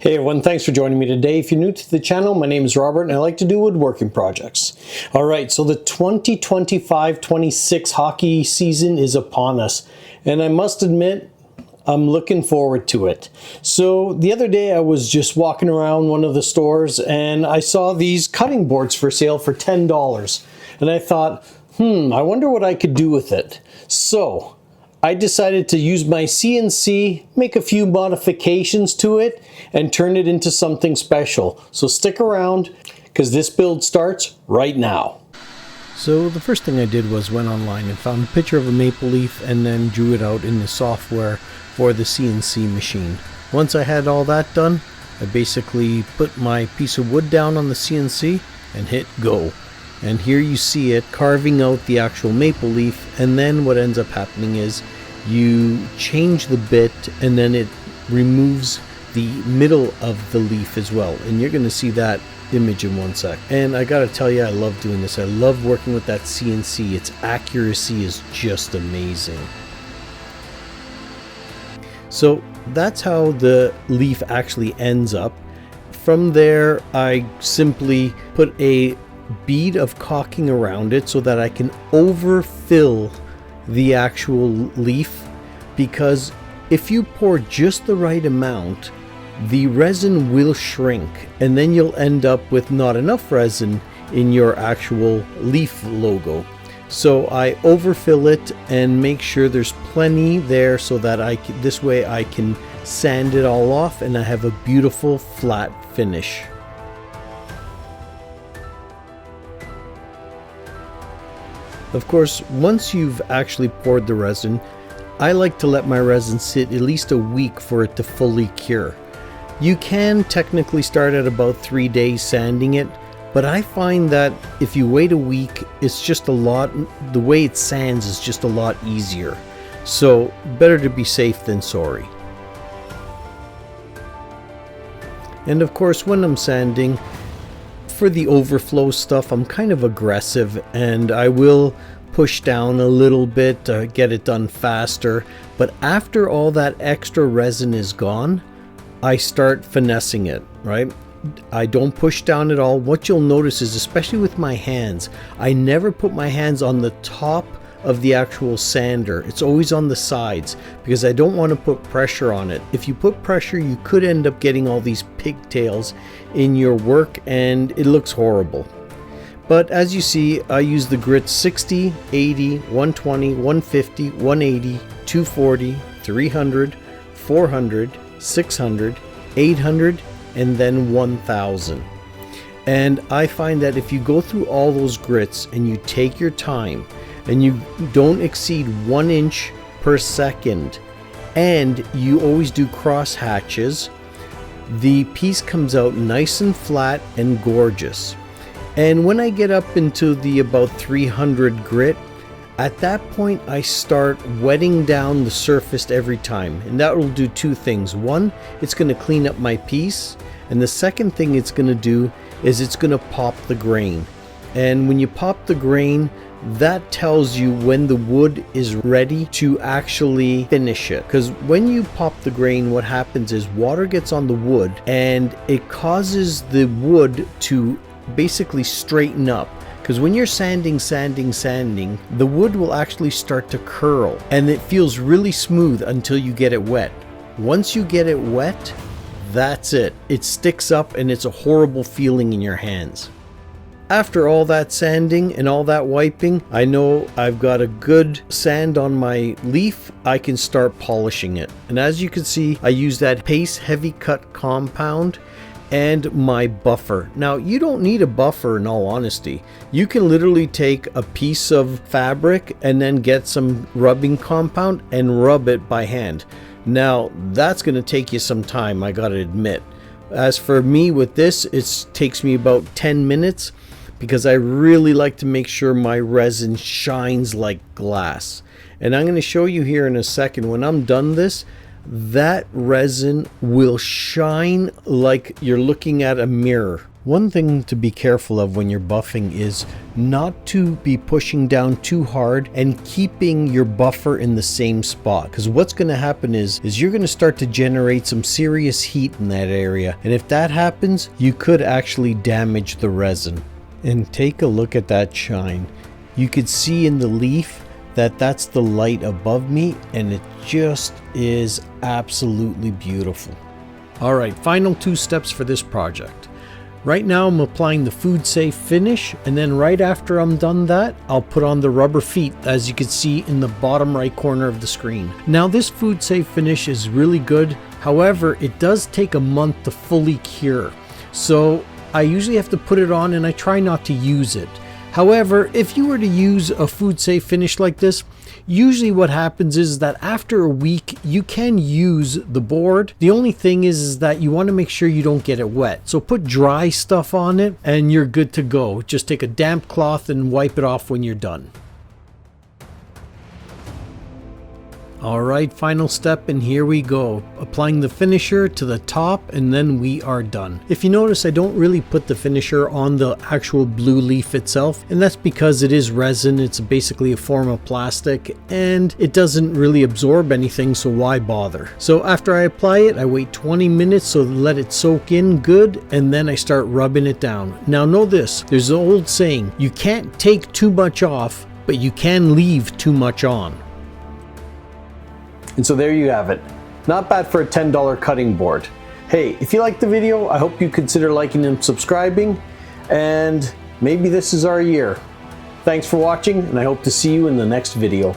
Hey everyone, thanks for joining me today. If you're new to the channel, my name is Robert and I like to do woodworking projects. Alright, so the 2025-26 hockey season is upon us, and I must admit, I'm looking forward to it. So the other day I was just walking around one of the stores and I saw these cutting boards for sale for $10. And I thought, I wonder what I could do with it. So I decided to use my CNC, make a few modifications to it, and turn it into something special. So stick around, because this build starts right now. So the first thing I did was went online and found a picture of a maple leaf and then drew it out in the software for the CNC machine. Once I had all that done, I basically put my piece of wood down on the CNC and hit go. And here you see it carving out the actual maple leaf, and then what ends up happening is you change the bit and then it removes the middle of the leaf as well. And you're going to see that image in one sec. And I gotta tell you, I love doing this. I love working with that CNC. Its accuracy is just amazing. So that's how the leaf actually ends up. From there, I simply put a bead of caulking around it so that I can overfill the actual leaf, because if you pour just the right amount, the resin will shrink and then you'll end up with not enough resin in your actual leaf logo. So I overfill it and make sure there's plenty there so that this way I can sand it all off and I have a beautiful flat finish. Of course, once you've actually poured the resin, I like to let my resin sit at least a week for it to fully cure. You can technically start at about 3 days sanding it, but I find that if you wait a week, it's just the way it sands is just a lot easier. So better to be safe than sorry. And of course, when I'm sanding, for the overflow stuff, I'm kind of aggressive and I will push down a little bit to get it done faster. But after all that extra resin is gone, I start finessing it, right? I don't push down at all. What you'll notice is, especially with my hands, I never put my hands on the top of the actual sander. It's always on the sides because I don't want to put pressure on it. If you put pressure, you could end up getting all these pigtails in your work and it looks horrible. But as you see, I use the grits 60, 80, 120, 150, 180, 240, 300, 400, 600, 800, and then 1000. And I find that if you go through all those grits and you take your time and you don't exceed 1 inch per second and you always do cross hatches, the piece comes out nice and flat and gorgeous. And when I get up into the about 300 grit, at that point I start wetting down the surface every time, and that will do two things. One, it's going to clean up my piece, and the second thing it's going to do is it's going to pop the grain. And when you pop the grain, that tells you when the wood is ready to actually finish it. Because when you pop the grain, what happens is water gets on the wood and it causes the wood to basically straighten up. Because when you're sanding, the wood will actually start to curl and it feels really smooth until you get it wet. Once you get it wet, that's it. It sticks up and it's a horrible feeling in your hands. After all that sanding and all that wiping, I know I've got a good sand on my leaf. I can start polishing it. And as you can see, I use that Pace Heavy Cut compound and my buffer. Now, you don't need a buffer in all honesty. You can literally take a piece of fabric and then get some rubbing compound and rub it by hand. Now, that's going to take you some time, I gotta admit. As for me with this, it takes me about 10 minutes because I really like to make sure my resin shines like glass. And I'm going to show you here in a second, when I'm done this, that resin will shine like you're looking at a mirror. One thing to be careful of when you're buffing is not to be pushing down too hard and keeping your buffer in the same spot, because what's going to happen is you're going to start to generate some serious heat in that area, and if that happens, you could actually damage the resin. And take a look at that shine. You could see in the leaf that that's the light above me, and it just is absolutely beautiful. All right, final 2 steps for this project. Right now I'm applying the food safe finish, and then right after I'm done that, I'll put on the rubber feet, as you can see in the bottom right corner of the screen. Now this food safe finish is really good, however it does take a month to fully cure. So I usually have to put it on and I try not to use it. However, if you were to use a food safe finish like this, usually what happens is that after a week you can use the board. The only thing is that you want to make sure you don't get it wet. So put dry stuff on it and you're good to go. Just take a damp cloth and wipe it off when you're done. Alright, final step, and here we go. Applying the finisher to the top, and then we are done. If you notice, I don't really put the finisher on the actual blue leaf itself, and that's because it is resin. It's basically a form of plastic, and it doesn't really absorb anything, so why bother? So after I apply it, I wait 20 minutes so let it soak in good, and then I start rubbing it down. Now know this, there's an old saying, you can't take too much off, but you can leave too much on. And so there you have it. Not bad for a $10 cutting board. Hey, if you liked the video, I hope you consider liking and subscribing, and maybe this is our year. Thanks for watching, and I hope to see you in the next video.